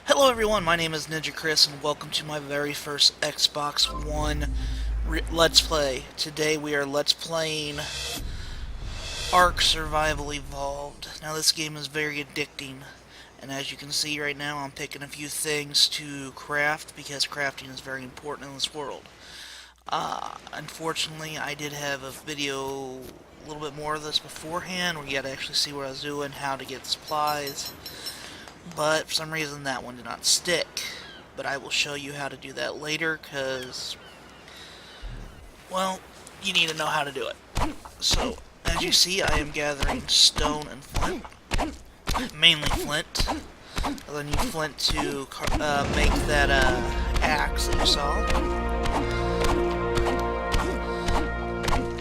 Hello everyone, my name is Ninja Chris and welcome to my very first Xbox One Let's Play. Today we are Let's Playing Ark Survival Evolved. Now this game is very addicting, and as you can see right now I'm picking a few things to craft because crafting is very important in this world. Unfortunately I did have a video a little bit more of this beforehand where you gotta actually see what I was doing, how to get supplies. But for some reason that one did not stick. But I will show you how to do that later, because, well, you need to know how to do it. So, as you see, I am gathering stone and flint. Mainly flint. And then use flint to make that axe that you saw.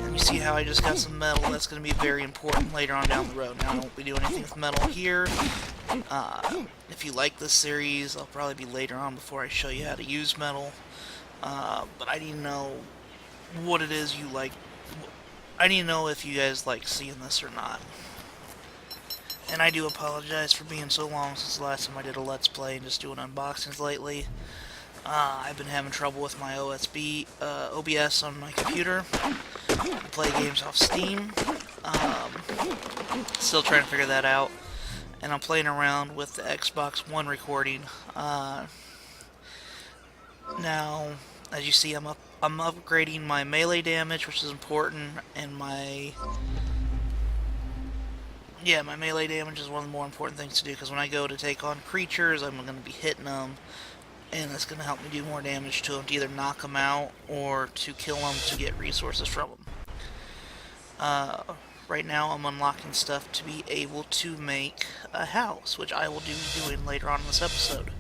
And you see how I just got some metal. That's going to be very important later on down the road. Now I won't be doing anything with metal here. If you like this series, I'll probably be later on before I show you how to use metal. But I need to know what it is you like. I need to know if you guys like seeing this or not. And I do apologize for being so long since the last time I did a Let's Play and just doing unboxings lately. I've been having trouble with my OBS on my computer. I play games off Steam. Still trying to figure that out. And I'm playing around with the Xbox One recording. Now, as you see, I'm upgrading my melee damage, which is important, and my melee damage is one of the more important things to do, because when I go to take on creatures, I'm going to be hitting them, and that's going to help me do more damage to them, to either knock them out or to kill them to get resources from them. Right now I'm unlocking stuff to be able to make a house, which I will be doing later on in this episode.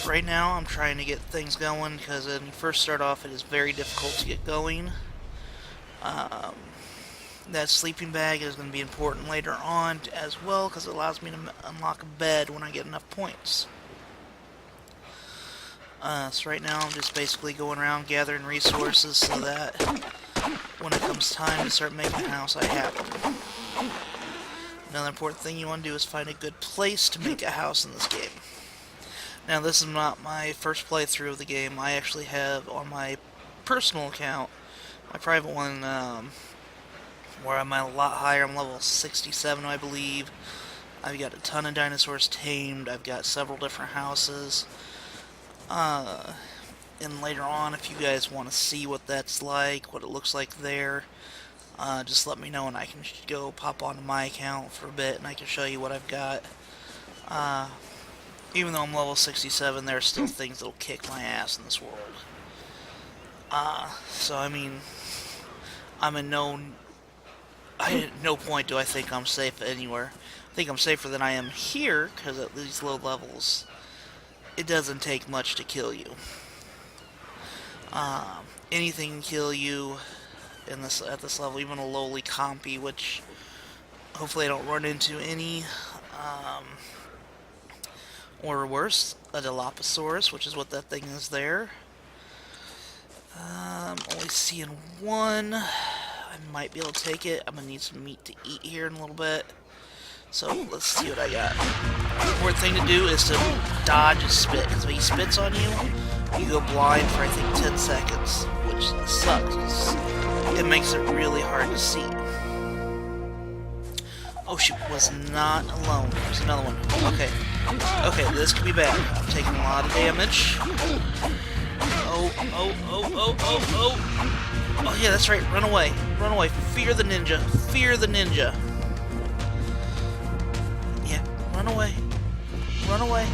Right now I'm trying to get things going, because when you first start off it is very difficult to get going. That sleeping bag is going to be important later on as well, because it allows me to unlock a bed when I get enough points. So right now I'm just basically going around gathering resources so that when it comes time to start making a house, I have them. Another important thing you want to do is find a good place to make a house in this game. Now this is not my first playthrough of the game. I actually have on my personal account, my private one, where I'm at a lot higher. I'm level 67, I believe. I've got a ton of dinosaurs tamed. I've got several different houses. And later on, if you guys want to see what that's like, what it looks like there, just let me know and I can go pop onto my account for a bit and I can show you what I've got. Even though I'm level 67, there are still things that'll kick my ass in this world. So I mean, at no point do I think I'm safe anywhere. I think I'm safer than I am here, because at these low levels, it doesn't take much to kill you. Anything can kill you at this level, even a lowly compy, which hopefully I don't run into any. Or worse, a Dilophosaurus, which is what that thing is there. Only seeing one. I might be able to take it. I'm going to need some meat to eat here in a little bit. So let's see what I got. The important thing to do is to dodge his spit, because when he spits on you, you go blind for I think 10 seconds, which sucks. It makes it really hard to see. Oh, she was not alone. There's another one. Okay. Okay, this could be bad. I'm taking a lot of damage. Oh. Oh yeah, that's right. Run away. Run away. Fear the ninja. Fear the ninja. Yeah, run away. Run away.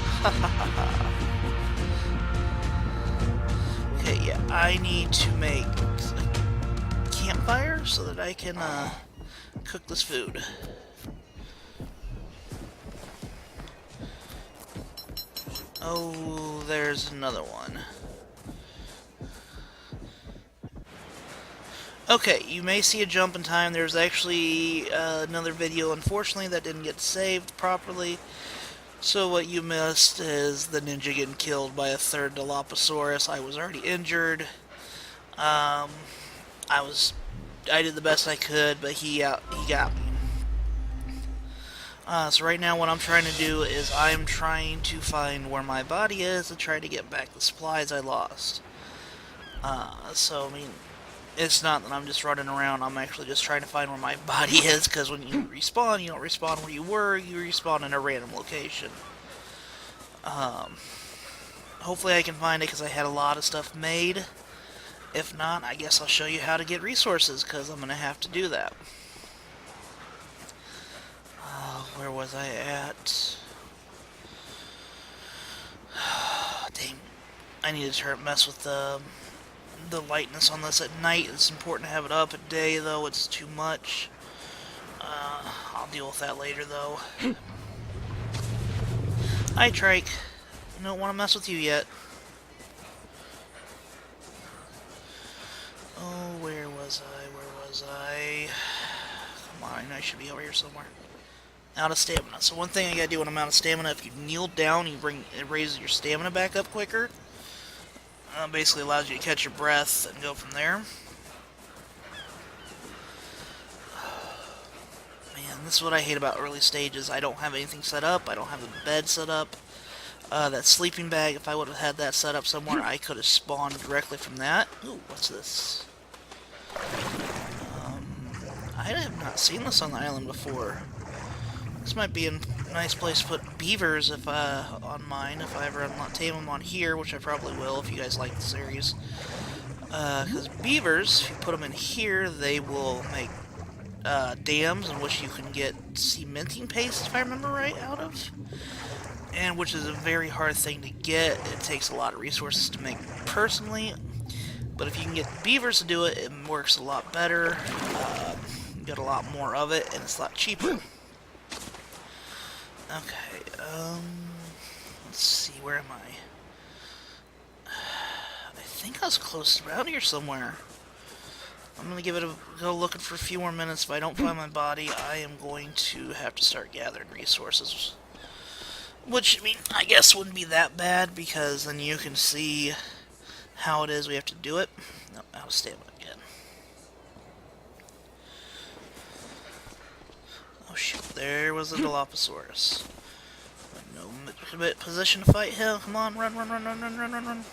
Okay, yeah, I need to make a campfire so that I can cook this food. Oh, there's another one. Okay, you may see a jump in time. There's actually another video, unfortunately, that didn't get saved properly. So what you missed is the ninja getting killed by a third Dilophosaurus. I was already injured. I did the best I could, but he got me. So right now what I'm trying to do is I'm trying to find where my body is and try to get back the supplies I lost. So, I mean, it's not that I'm just running around, I'm actually just trying to find where my body is, because when you respawn, you don't respawn where you were, you respawn in a random location. Hopefully I can find it, because I had a lot of stuff made. If not, I guess I'll show you how to get resources, because I'm going to have to do that. Where was I at? Dang. I need to mess with the lightness on this at night. It's important to have it up at day, though. It's too much. I'll deal with that later, though. Hi, Trike. I don't want to mess with you yet. Oh, where was I? Where was I? Come on, I should be over here somewhere. Out of stamina. So one thing I gotta do when I'm out of stamina, if you kneel down, it raises your stamina back up quicker. Basically allows you to catch your breath and go from there. Man, this is what I hate about early stages. I don't have anything set up. I don't have a bed set up. That sleeping bag, if I would have had that set up somewhere, I could have spawned directly from that. Ooh, what's this? I have not seen this on the island before. This might be a nice place to put beavers if on mine, if I ever tame them on here, which I probably will if you guys like the series. Because beavers, if you put them in here, they will make dams in which you can get cementing paste, if I remember right, out of. And which is a very hard thing to get. It takes a lot of resources to make personally. But if you can get beavers to do it, it works a lot better. You get a lot more of it, and it's a lot cheaper. Okay, let's see, where am I? I think I was close around here somewhere. I'm gonna give it a go looking for a few more minutes. If I don't find my body, I am going to have to start gathering resources. Which, I mean, I guess wouldn't be that bad, because then you can see how it is we have to do it. Nope, out of stamina again. Oh shoot, there was a Dilophosaurus. No position to fight him. Come on, run, run, run, run, run, run, run, run.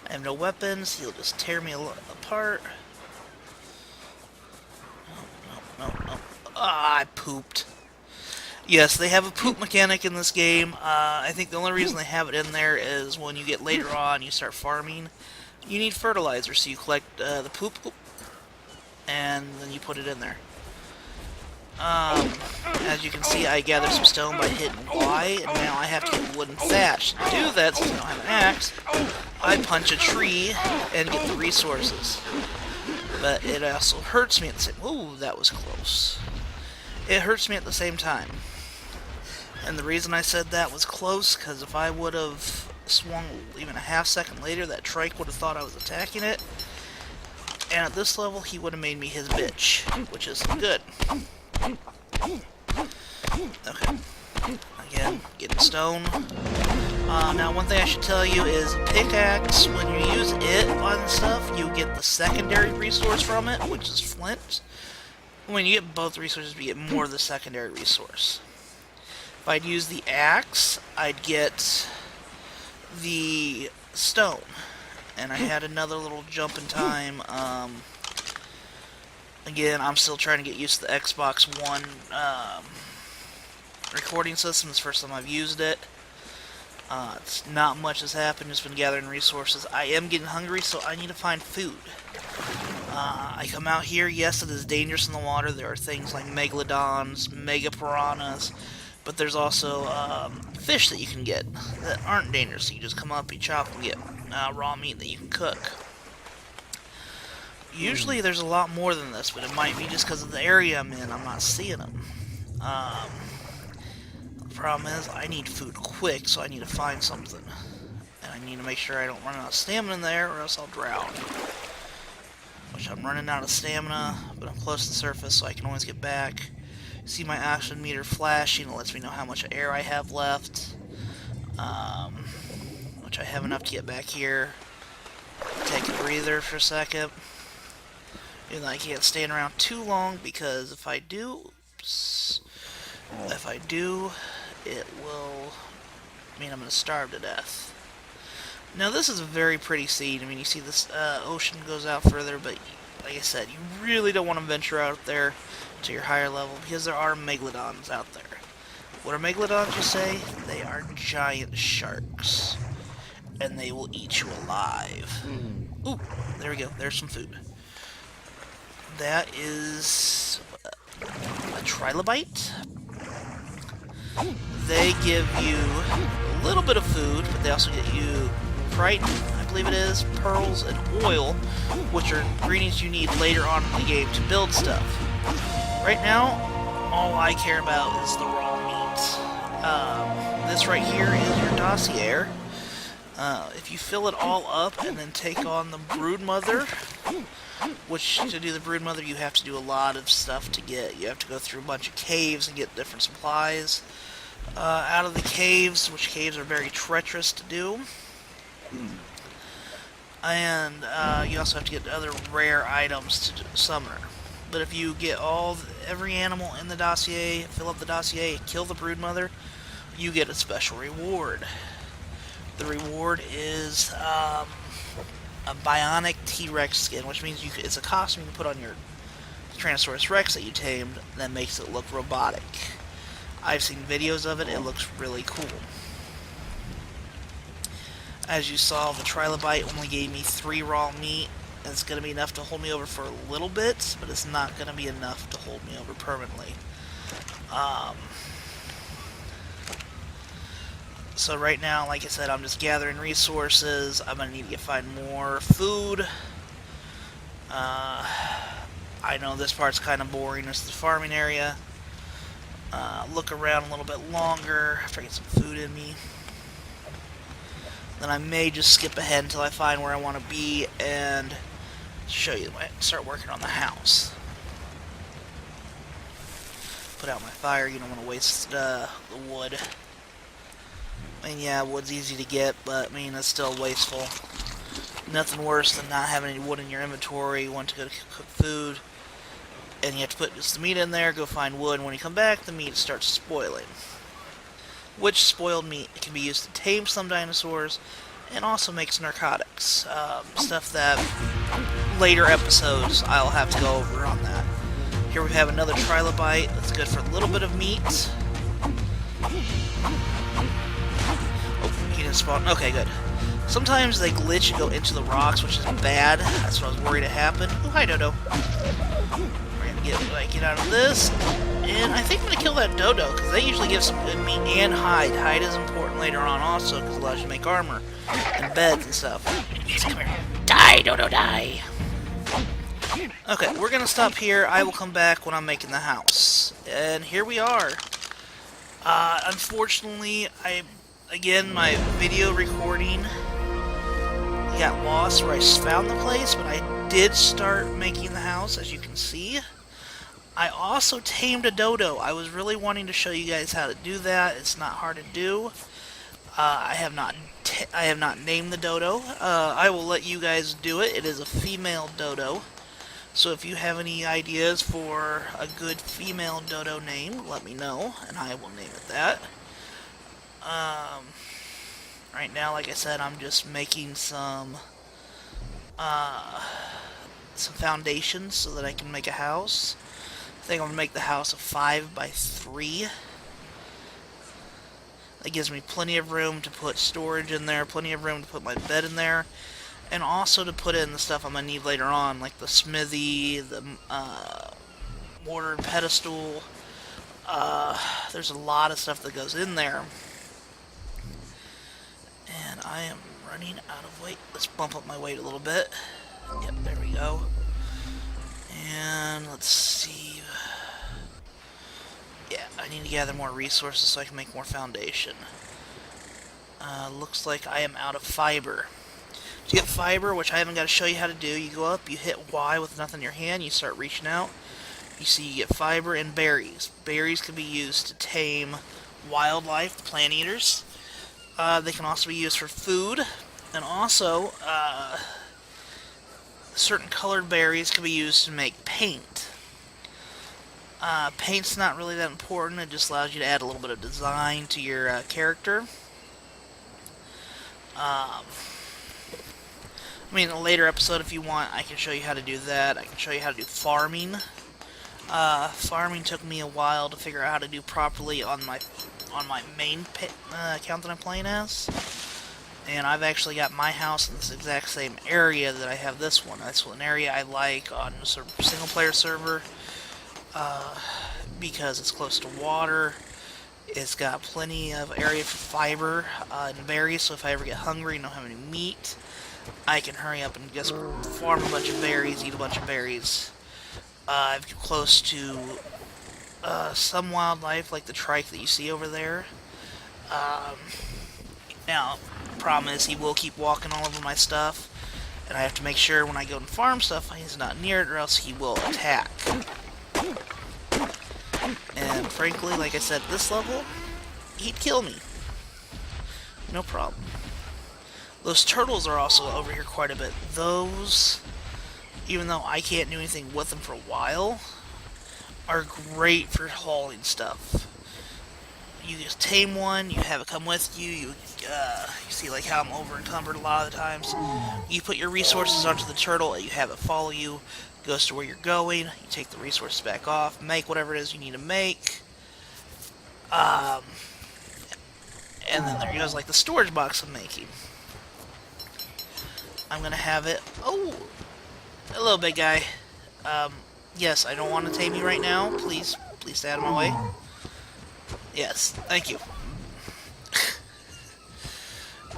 I have no weapons. He'll just tear me apart. No, no, no, no. Ah, I pooped. Yes, they have a poop mechanic in this game. I think the only reason they have it in there is when you get later on, you start farming. You need fertilizer, so you collect the poop, and then you put it in there. As you can see, I gathered some stone by hitting Y, and now I have to get wooden thatch. To do that, since I don't have an axe, I punch a tree and get the resources. But it also hurts me at the same... Ooh, that was close. It hurts me at the same time. And the reason I said that was close, because if I would have swung even a half second later, that trike would have thought I was attacking it. And at this level, he would have made me his bitch, which is good. Okay. Again, getting stone. Now, one thing I should tell you is a pickaxe, when you use it on stuff, you get the secondary resource from it, which is flint. When you get both resources, you get more of the secondary resource. If I'd use the axe, I'd get the stone. And I had another little jump in time. Again, I'm still trying to get used to the Xbox One recording system. It's the first time I've used it. It's not much has happened, just been gathering resources. I am getting hungry, so I need to find food. I come out here, yes, it is dangerous in the water. There are things like megalodons, mega piranhas, but there's also fish that you can get that aren't dangerous. You just come up, you chop, and get raw meat that you can cook. Usually there's a lot more than this, but it might be just because of the area I'm in, I'm not seeing them. The problem is, I need food quick, so I need to find something. And I need to make sure I don't run out of stamina in there, or else I'll drown. Which I'm running out of stamina, but I'm close to the surface, so I can always get back. See my oxygen meter flashing, it lets me know how much air I have left. Which I have enough to get back here. Take a breather for a second. And I can't stand around too long, because if I do, oops, If I do, it will mean I'm going to starve to death. Now this is a very pretty scene. I mean, you see this ocean goes out further, but like I said, you really don't want to venture out there to your higher level because there are megalodons out there. What are megalodons, you say? They are giant sharks, and they will eat you alive. Ooh, there we go. There's some food. That is a trilobite. They give you a little bit of food, but they also get you Triton, I believe it is, pearls, and oil, which are ingredients you need later on in the game to build stuff. Right now, all I care about is the raw meat. This right here is your dossier. If you fill it all up and then take on the Broodmother, which to do the Broodmother you have to do a lot of stuff to get. You have to go through a bunch of caves and get different supplies out of the caves, which caves are very treacherous to do. And you also have to get other rare items to summon her. But if you get every animal in the dossier, fill up the dossier, kill the Broodmother, you get a special reward. The reward is a bionic T-Rex skin, which means it's a costume you can put on your Tyrannosaurus Rex that you tamed that makes it look robotic. I've seen videos of it, it looks really cool. As you saw, the trilobite only gave me 3 raw meat. It's going to be enough to hold me over for a little bit, but it's not going to be enough to hold me over permanently. So right now, like I said, I'm just gathering resources. I'm going to need to find more food. I know this part's kind of boring. This is the farming area. Look around a little bit longer after I get some food in me. Then I may just skip ahead until I find where I want to be and show you start working on the house. Put out my fire. You don't want to waste the wood. I mean, yeah, wood's easy to get, but I mean, it's still wasteful. Nothing worse than not having any wood in your inventory. You want to go to cook food, and you have to put just the meat in there, go find wood, and when you come back, the meat starts spoiling. Which spoiled meat can be used to tame some dinosaurs, and also makes narcotics. Stuff that later episodes I'll have to go over on that. Here we have another trilobite that's good for a little bit of meat. Oh, he didn't spawn. Okay, good. Sometimes they glitch and go into the rocks, which is bad. That's what I was worried to happen. Oh, hi, Dodo. We're gonna get out of this. And I think I'm going to kill that Dodo, because they usually give some good meat and hide. Hide is important later on also, because it allows you to make armor and beds and stuff. Yes, come here. Die, Dodo, die! Okay, we're going to stop here. I will come back when I'm making the house. And here we are. Unfortunately, again, my video recording got lost where I found the place, but I did start making the house, as you can see. I also tamed a dodo. I was really wanting to show you guys how to do that. It's not hard to do. I have not named the dodo. I will let you guys do it. It is a female dodo. So if you have any ideas for a good female dodo name, let me know, and I will name it that. Right now, like I said, I'm just making some foundations so that I can make a house. I think I'm going to make the house a 5x3. That gives me plenty of room to put storage in there, plenty of room to put my bed in there, and also to put in the stuff I'm going to need later on, like the smithy, the mortar and pedestal. There's a lot of stuff that goes in there. And I am running out of weight. Let's bump up my weight a little bit. Yep, there we go. And let's see. Yeah, I need to gather more resources so I can make more foundation. Looks like I am out of fiber. To get fiber, which I haven't got to show you how to do, you go up, you hit Y with nothing in your hand, you start reaching out. You see you get fiber and berries. Berries can be used to tame wildlife, plant eaters. They can also be used for food, and also certain colored berries can be used to make paint. Paint's not really that important. It just allows you to add a little bit of design to your character. Um, I mean, in a later episode, if you want, I can show you how to do that. I can show you how to do farming. Farming took me a while to figure out how to do properly on my main account that I'm playing as. And I've actually got my house in this exact same area that I have this one. That's an area I like on a single player server because it's close to water. It's got plenty of area for fiber and berries, so if I ever get hungry and don't have any meat, I can hurry up and just farm a bunch of berries, eat a bunch of berries. I'm close to some wildlife, like the trike that you see over there. Now, the problem is he will keep walking all over my stuff, and I have to make sure when I go and farm stuff, he's not near it, or else he will attack. And frankly, like I said, at this level, he'd kill me. No problem. Those turtles are also over here quite a bit. Those, even though I can't do anything with them for a while, are great for hauling stuff. You just tame one, you have it come with you, you see like how I'm over encumbered a lot of the times. You put your resources onto the turtle and you have it follow you, goes to where you're going, you take the resources back off, make whatever it is you need to make. And then there goes like the storage box I'm making. I'm gonna have it. Oh, hello, big guy. Yes, I don't want to tame you right now. Please stay out of my way. Yes, thank you.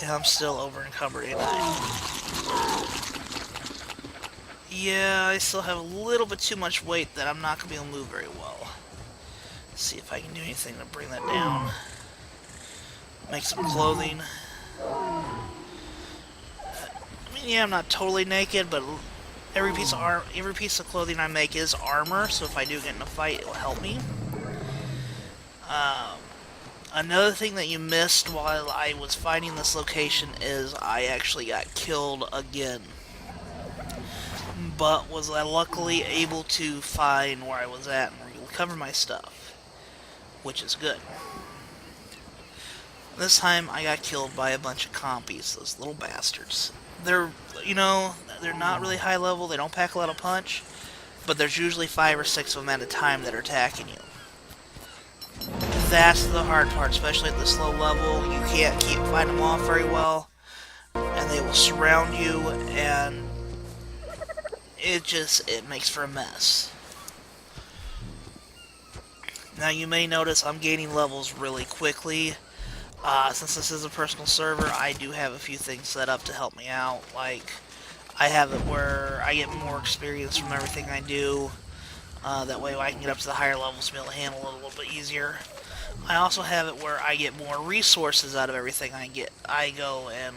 Yeah, I'm still over encumbered, ain't I? Yeah, I still have a little bit too much weight that I'm not gonna be able to move very well. Let's see if I can do anything to bring that down. Make some clothing. Yeah, I'm not totally naked, but every piece of clothing I make is armor, so if I do get in a fight, it'll help me. Another thing that you missed while I was finding this location is I actually got killed again. But was I luckily able to find where I was at and recover my stuff, which is good. This time I got killed by a bunch of compies, those little bastards. They're, they're not really high level, they don't pack a lot of punch, but there's usually 5 or 6 of them at a time that are attacking you. That's the hard part, especially at this low level. You can't keep fighting them off very well, and they will surround you, and it makes for a mess. Now you may notice I'm gaining levels really quickly. Since this is a personal server, I do have a few things set up to help me out. Like, I have it where I get more experience from everything I do. That way I can get up to the higher levels to be able to handle it a little bit easier. I also have it where I get more resources out of everything I get. I go and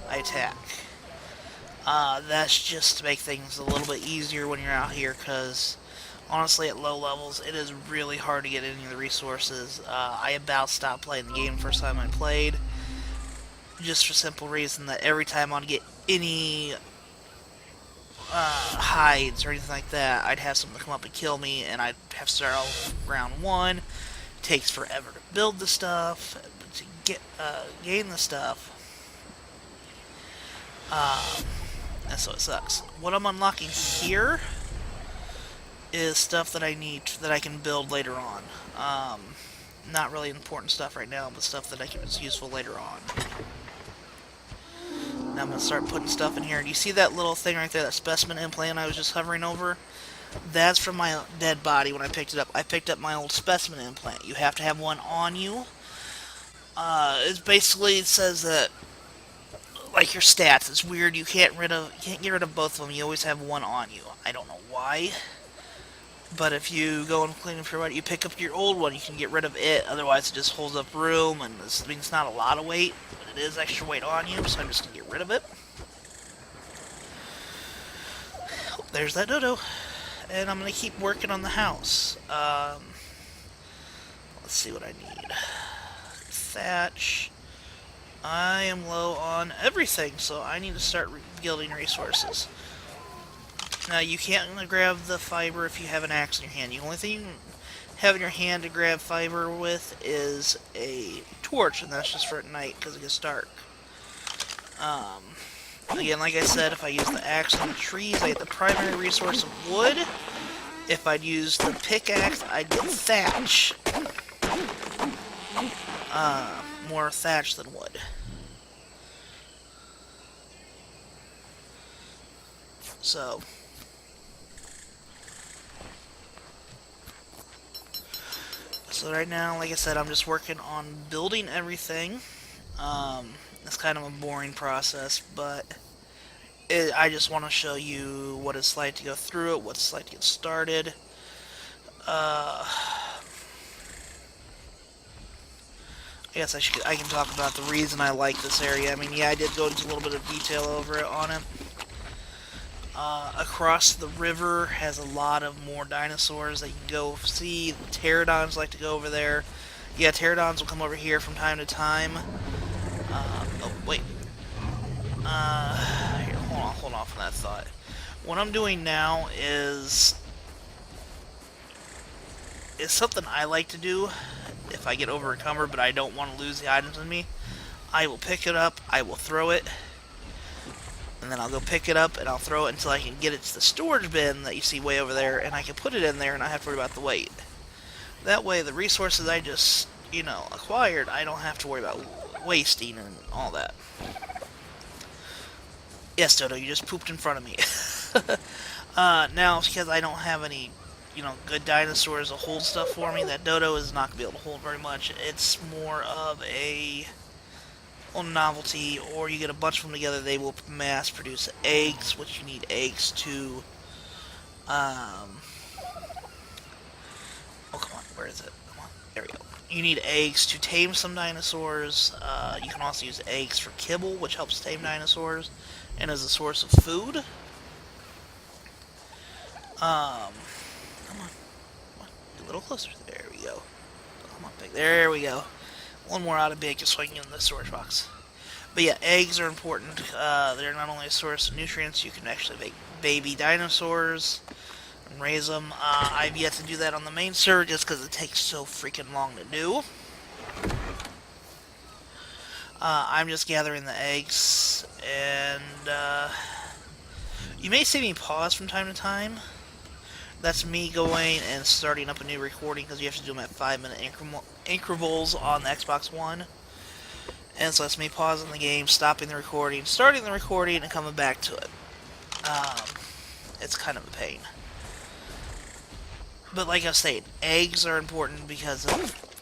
I attack. That's just to make things a little bit easier when you're out here, because honestly, at low levels, it is really hard to get any of the resources. I about stopped playing the game the first time I played, just for the simple reason that every time I'd get any hides or anything like that, I'd have something come up and kill me, and I'd have to start off round 1. It takes forever to build the stuff, to gain the stuff. And so it sucks. What I'm unlocking here is stuff that I need, that I can build later on. Not really important stuff right now, but stuff that is useful later on. Now I'm going to start putting stuff in here. Do you see that little thing right there, that specimen implant I was just hovering over? That's from my dead body when I picked it up. I picked up my old specimen implant. You have to have one on you. It says that, like your stats, it's weird. You can't get rid of both of them. You always have one on you. I don't know why. But if you go and clean up your body, you pick up your old one, you can get rid of it. Otherwise, it just holds up room, and this means it's not a lot of weight, but it is extra weight on you, so I'm just going to get rid of it. There's that dodo. And I'm going to keep working on the house. Let's see what I need. Thatch. I am low on everything, so I need to start building resources. Now, you can't grab the fiber if you have an axe in your hand. The only thing having your hand to grab fiber with is a torch, and that's just for at night because it gets dark. Again, like I said, if I use the axe on the trees, I get the primary resource of wood. If I'd use the pickaxe, I'd get thatch. More thatch than wood. So right now, like I said, I'm just working on building everything. It's kind of a boring process, but I just want to show you what it's like to go through it, what it's like to get started. I guess I can talk about the reason I like this area. I mean, yeah, I did go into a little bit of detail over it on it. Across the river has a lot of more dinosaurs that you can go see. The pterodons like to go over there. Yeah, pterodons will come over here from time to time. Oh, wait. Here, hold on from that thought. What I'm doing now is something I like to do if I get over encumbered, but I don't want to lose the items in me. I will pick it up, I will throw it, and then I'll go pick it up and I'll throw it until I can get it to the storage bin that you see way over there, and I can put it in there and I have to worry about the weight. That way, the resources I just, acquired, I don't have to worry about wasting and all that. Yes, Dodo, you just pooped in front of me. Now, because I don't have any, good dinosaurs to hold stuff for me, that Dodo is not going to be able to hold very much. It's more of a novelty, or you get a bunch of them together, they will mass produce eggs, which you need eggs to, oh, come on, where is it? Come on, there we go. You need eggs to tame some dinosaurs. You can also use eggs for kibble, which helps tame dinosaurs, and as a source of food. Come on, a little closer, there we go. Come on, pig, there we go. One more out of big just so I can get in the storage box. But yeah, eggs are important. They're not only a source of nutrients, you can actually make baby dinosaurs and raise them. I've yet to do that on the main server just because it takes so freaking long to do. I'm just gathering the eggs, and you may see me pause from time to time. That's me going and starting up a new recording because you have to do them at 5-minute intervals on the Xbox One. And so that's me pausing the game, stopping the recording, starting the recording, and coming back to it. It's kind of a pain. But like I was saying, eggs are important because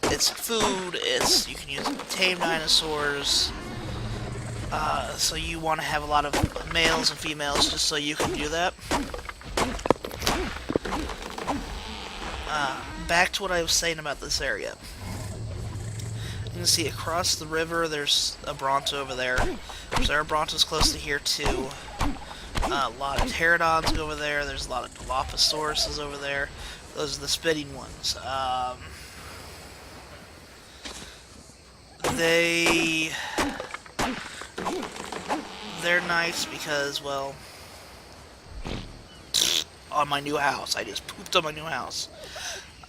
it's food, you can use it to tame dinosaurs. So you want to have a lot of males and females just so you can do that. Back to what I was saying about this area. You can see across the river, there's a Bronto over there. There are Brontos close to here too. A lot of pterodons go over there. There's a lot of Dilophosaurus over there. Those are the spitting ones. They're nice because, well, on my new house. I just pooped on my new house.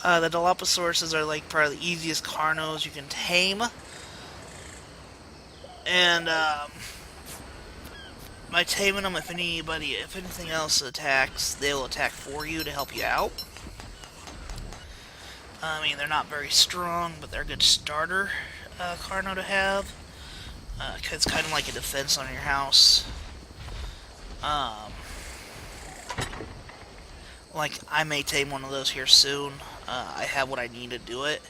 The Dilophosaurus are like probably the easiest Carnos you can tame. And by taming them, if anything else attacks, they'll attack for you to help you out. I mean, they're not very strong, but they're a good starter Carno to have. It's kind of like a defense on your house. Like, I may tame one of those here soon. I have what I need to do it.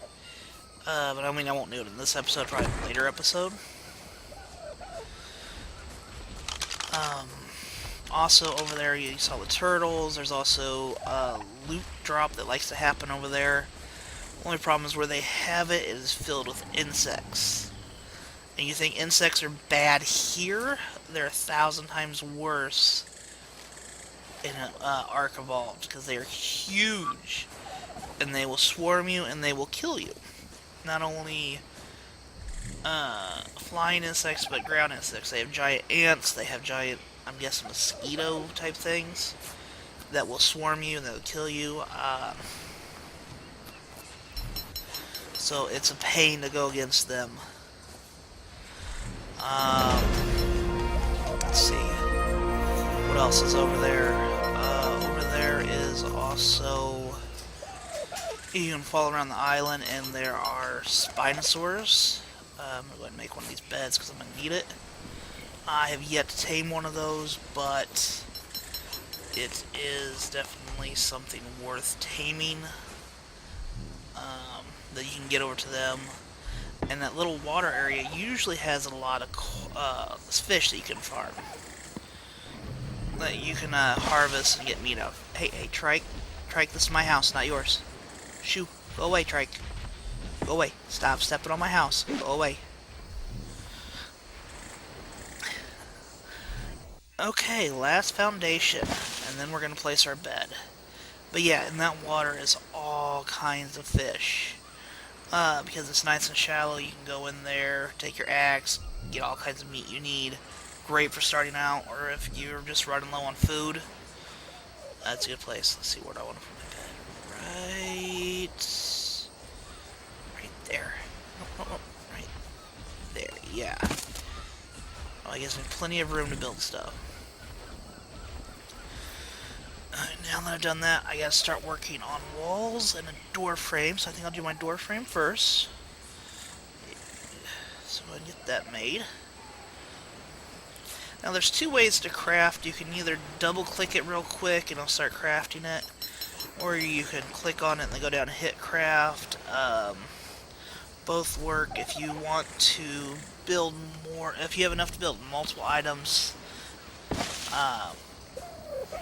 But I mean, I won't do it in this episode, probably in a later episode. Also, over there, you saw the turtles. There's also a loot drop that likes to happen over there. Only problem is where they have it is filled with insects. And you think insects are bad here? They're 1,000 times worse in Ark Evolved, because they are huge. And they will swarm you, and they will kill you. Not only flying insects, but ground insects. They have giant ants, they have giant, I'm guessing, mosquito type things that will swarm you and they'll kill you. So it's a pain to go against them. Let's see. What else is over there? Over there is also... You can fall around the island, and there are Spinosaurs. I'm going to go ahead and make one of these beds because I'm going to need it. I have yet to tame one of those, but it is definitely something worth taming. That you can get over to them. And that little water area usually has a lot of fish that you can farm. That you can harvest and get meat out of. Hey, Trike. Trike, this is my house, not yours. Shoo. Go away, Trike. Go away. Stop stepping on my house. Go away. Okay, last foundation. And then we're going to place our bed. But yeah, in that water is all kinds of fish. Because it's nice and shallow, you can go in there, take your axe, get all kinds of meat you need. Great for starting out, or if you're just running low on food. That's a good place. Let's see where do I want to put my bed. Right there. Nope. Right there, yeah. Oh, it gives me plenty of room to build stuff. Now that I've done that, I gotta start working on walls and a door frame, so I think I'll do my door frame first. So I can get that made. Now there's two ways to craft. You can either double click it real quick and it'll start crafting it, or you can click on it and then go down and hit craft. Both work if you want to build more, if you have enough to build multiple items.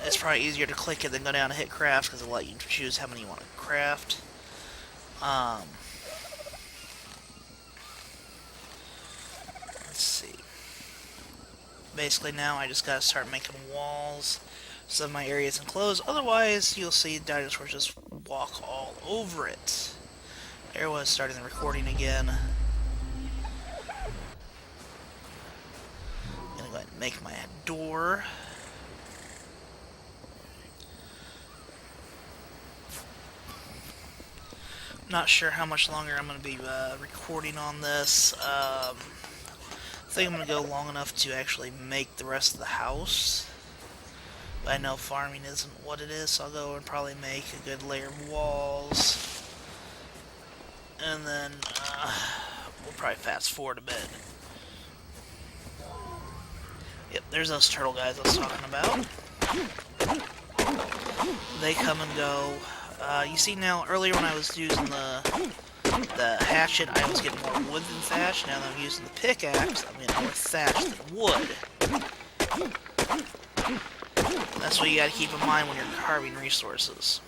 It's probably easier to click it than go down and hit craft because it'll let you choose how many you want to craft. Let's see. Basically now I just gotta start making walls so my area is enclosed. Otherwise, you'll see dinosaurs just walk all over it. There was starting the recording again. I'm gonna go ahead and make my door. Not sure how much longer I'm going to be recording on this. I think I'm going to go long enough to actually make the rest of the house. But I know farming isn't what it is, so I'll go and probably make a good layer of walls. And then we'll probably fast forward a bit. Yep, there's those turtle guys I was talking about. They come and go. You see now, earlier when I was using the hatchet, I was getting more wood than thatch. Now that I'm using the pickaxe, I'm getting more thatch than wood. That's what you gotta keep in mind when you're carving resources.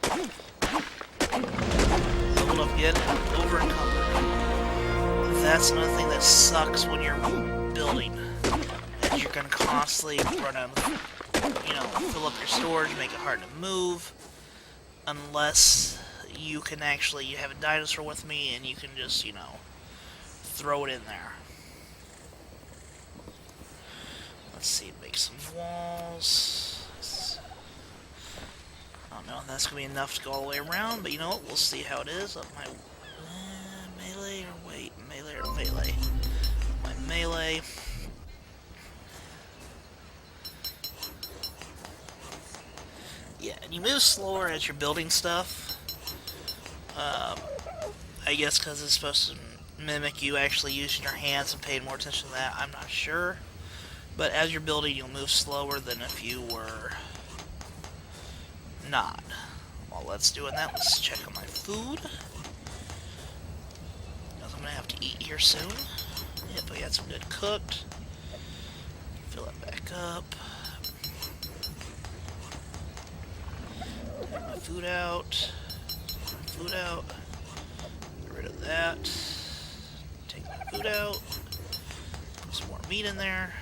Leveled up again, over encumbered. That's another thing that sucks when you're building. Is you're gonna constantly run out of, fill up your storage, make it hard to move. Unless you can actually, you have a dinosaur with me and you can just, throw it in there. Let's see, make some walls. I don't know if that's going to be enough to go all the way around, but you know what, we'll see how it is. Up my melee, or wait, melee or melee? My melee. Yeah, and you move slower as you're building stuff. I guess because it's supposed to mimic you actually using your hands and paying more attention to that. I'm not sure. But as you're building, you'll move slower than if you were not. While let's doing that, let's check on my food. Because I'm going to have to eat here soon. Yep, we had some good cooked. Fill it back up. Take my food out. Food out. Get rid of that. Take my food out. Put some more meat in there.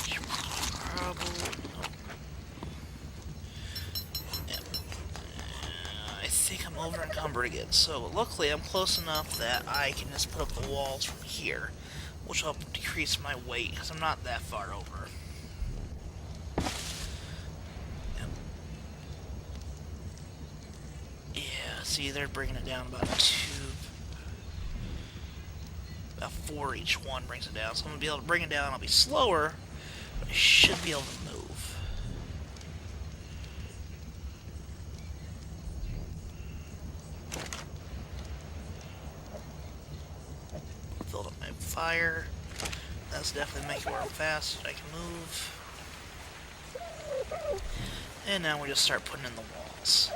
Yep. I think I'm over encumbered again. So luckily I'm close enough that I can just put up the walls from here, which will help decrease my weight because I'm not that far over. see, they're bringing it down about 4 each one brings it down. So I'm going to be able to bring it down. I'll be slower, but I should be able to move. Filled up my fire. That's definitely making it where I'm fast. I can move. And now we just start putting in the walls.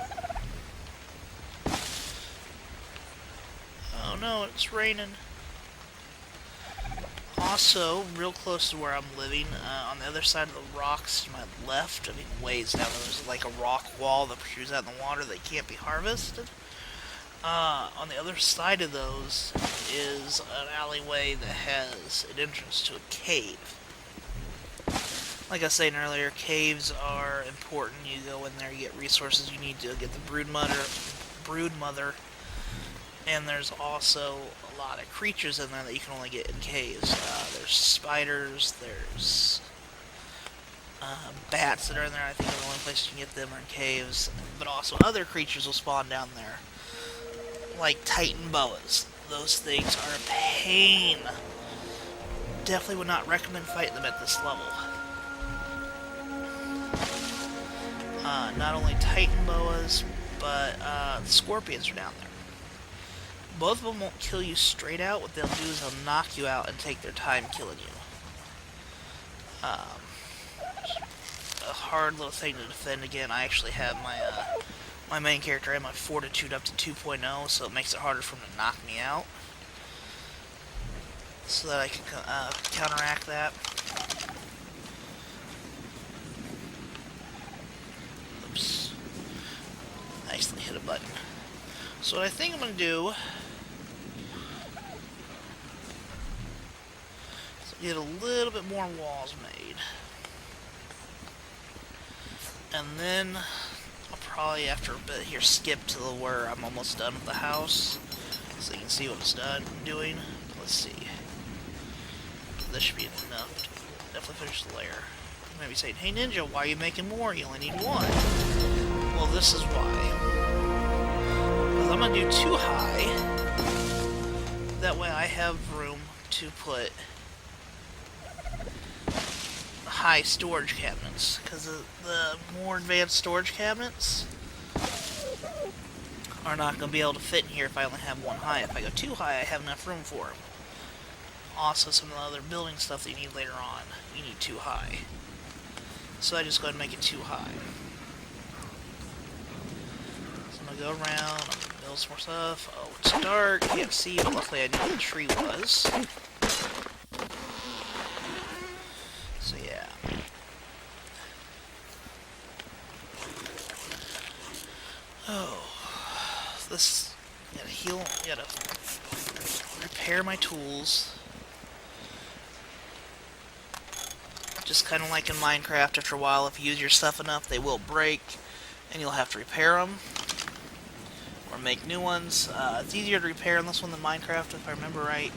Oh no, it's raining. Also, real close to where I'm living, on the other side of the rocks to my left, I mean ways down there's like a rock wall that protrudes out in the water that can't be harvested. On the other side of those is an alleyway that has an entrance to a cave. Like I was saying earlier, caves are important. You go in there, you get resources you need to get the brood mother, and there's also a lot of creatures in there that you can only get in caves. There's spiders, there's bats that are in there. I think the only place you can get them are in caves, but also other creatures will spawn down there, like Titan boas. Those things are a pain. Definitely would not recommend fighting them at this level. Not only Titan boas, but scorpions are down there. Both of them won't kill you straight out. What they'll do is they'll knock you out and take their time killing you. A hard little thing to defend. Again, I actually have my main character and my fortitude up to 2.0, so it makes it harder for him to knock me out. So that I can counteract that. Oops. Nicely hit a button. So what I think I'm going to do is get a little bit more walls made. And then I'll probably, after a bit here, skip to where I'm almost done with the house. So you can see what it's doing. Let's see. This should be enough to definitely finish the layer. You might be saying, hey Ninja, why are you making more? You only need one. Well, this is why. Because I'm going to do 2 high. That way I have room to put high storage cabinets. Because the more advanced storage cabinets are not going to be able to fit in here if I only have 1 high. If I go 2 high, I have enough room for them. Also, some of the other building stuff that you need later on, you need 2 high. So I just go ahead and make it 2 high. So I'm going to go around, I'm going to build some more stuff. Oh, it's dark, can't see, but luckily I knew where the tree was. So yeah. Oh, this, gotta heal, gotta repair my tools. Just kind of like in Minecraft, after a while, if you use your stuff enough, they will break, and you'll have to repair them, or make new ones. It's easier to repair in this one than Minecraft, if I remember right.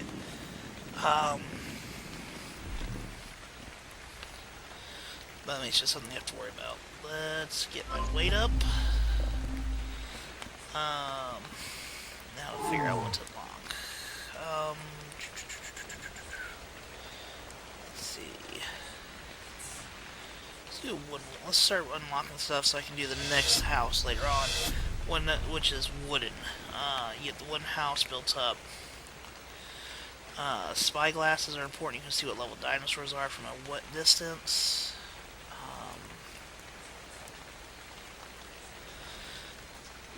But it's just something you have to worry about. Let's get my weight up. Now to figure out what to unlock. Let's see. Let's start unlocking stuff so I can do the next house later on, which is wooden. You get the wooden house built up. Spy glasses are important. You can see what level dinosaurs are from a what distance.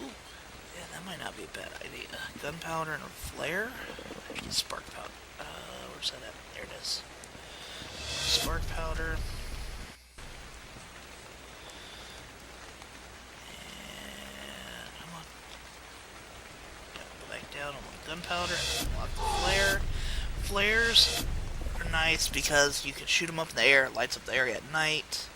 Ooh, yeah, that might not be a bad idea. Gunpowder and a flare. Actually, spark powder. Where's that at? There it is. Spark powder. Down on the gunpowder, unlock the flare. Flares are nice because you can shoot them up in the air, it lights up the area at night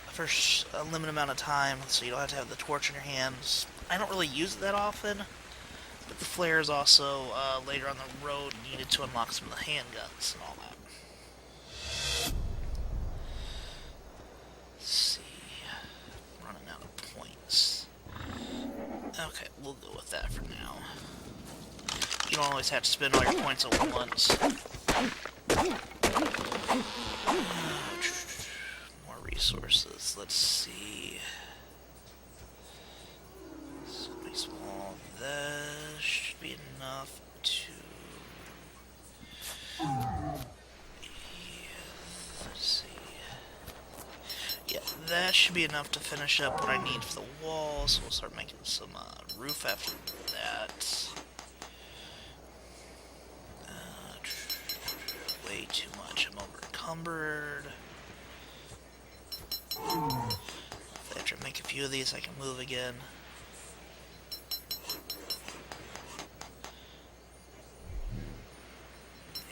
for a limited amount of time, so you don't have to have the torch in your hands. I don't really use it that often, but the flare is also later on the road needed to unlock some of the handguns and all that. Let's see, I'm running out of points. Okay, we'll go with that for now. You don't always have to spend all your points at once. More resources. Let's see. Something small. That should be enough to... let's see. Yeah, that should be enough to finish up what I need for the wall, so we'll start making some roof after that. Way too much. I'm over encumbered. After I make a few of these, I can move again.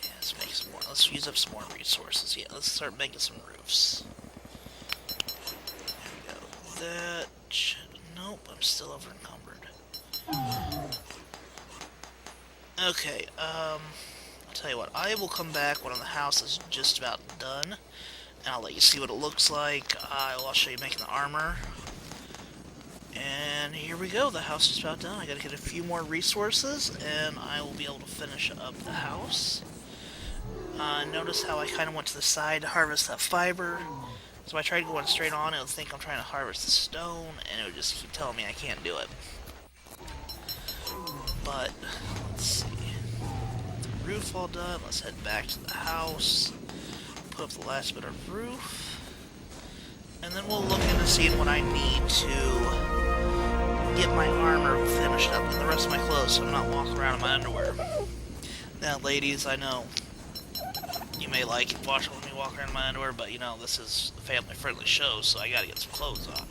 Yeah, let's make some more. Let's use up some more resources. Yeah, let's start making some roofs. There we go. That should... Nope, I'm still over encumbered. Okay, I'll tell you what, I will come back when the house is just about done, and I'll let you see what it looks like. I'll show you making the armor. And here we go, the house is about done. I gotta get a few more resources, and I will be able to finish up the house. Notice how I kind of went to the side to harvest that fiber. So if I tried going straight on, it would think I'm trying to harvest the stone, and it would just keep telling me I can't do it. But, let's see. Roof all done. Let's head back to the house, put up the last bit of roof, and then we'll look into seeing what I need to get my armor finished up and the rest of my clothes so I'm not walking around in my underwear. Now, ladies, I know you may like watching me walk around in my underwear, but you know, this is a family-friendly show, so I gotta get some clothes on.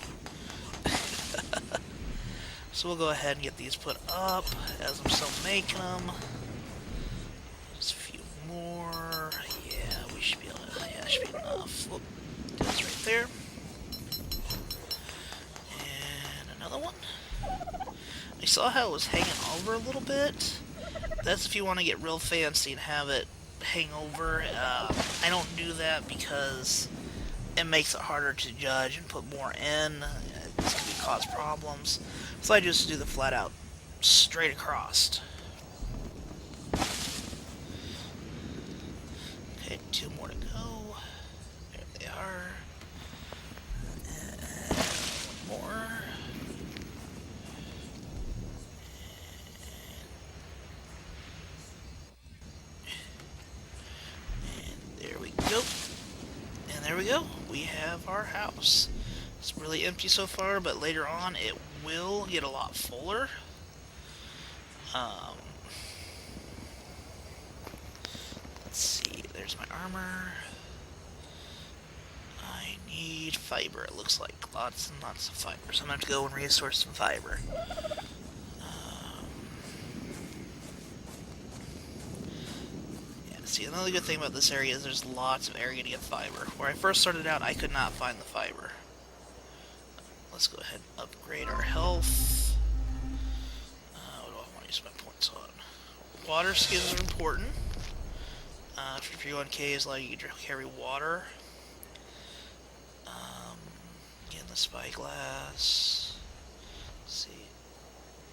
So we'll go ahead and get these put up as I'm still making them. Just a few more. Yeah, we should be able to... Yeah, that should be enough. Whoop. That's right there. And another one. I saw how it was hanging over a little bit. That's if you want to get real fancy and have it hang over. I don't do that because it makes it harder to judge and put more in. It's going to cause problems. So I just do the flat out straight across. Okay, 2 more to go. There they are. And 1 more. And there we go. And there we go. We have our house. It's really empty so far, but later on it will get a lot fuller. Let's see, there's my armor. I need fiber, it looks like. Lots and lots of fiber, so I'm going to have to go and resource some fiber. Yeah, see, another good thing about this area is there's lots of area to get fiber. Where I first started out, I could not find the fiber. Let's go ahead and upgrade our health. What do I want to use my points on? Water skins are important. After 31K allow you to carry water. Again, the spyglass. Let's see.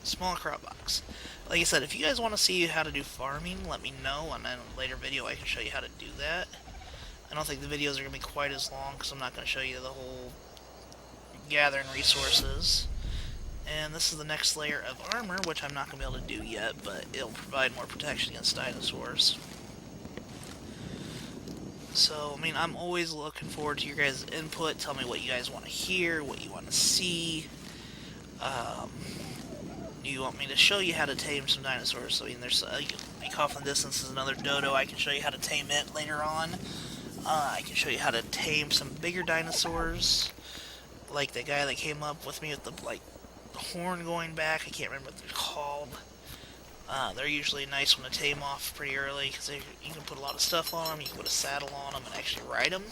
Small crop box. Like I said, if you guys want to see how to do farming, let me know, and then in a later video I can show you how to do that. I don't think the videos are going to be quite as long, because I'm not going to show you the whole gathering resources. And this is the next layer of armor, which I'm not going to be able to do yet, but it'll provide more protection against dinosaurs. So, I mean, I'm always looking forward to your guys' input. Tell me what you guys want to hear, what you want to see. Do you want me to show you how to tame some dinosaurs? So, I mean, there's like off in the distance is another dodo. I can show you how to tame it later on. I can show you how to tame some bigger dinosaurs. Like the guy that came up with me with the horn going back. I can't remember what they're called. They're usually a nice one to tame off pretty early because you can put a lot of stuff on them. You can put a saddle on them and actually ride them.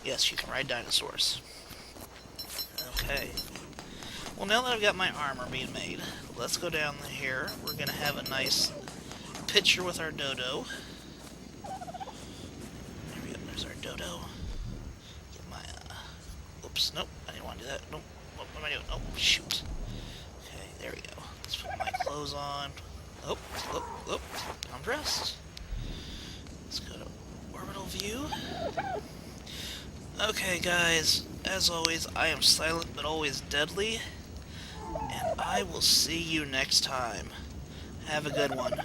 Yes, you can ride dinosaurs. Okay. Well, now that I've got my armor being made, let's go down here. We're going to have a nice picture with our dodo. There we go. There's our dodo. Get my, oops, nope. I didn't want to do that. Nope. What am I doing? Oh, shoot. Okay, there we go. clothes on. Oh, oh, oh, I'm dressed. Let's go to orbital view. Okay, guys, as always, I am silent but always deadly, and I will see you next time. Have a good one.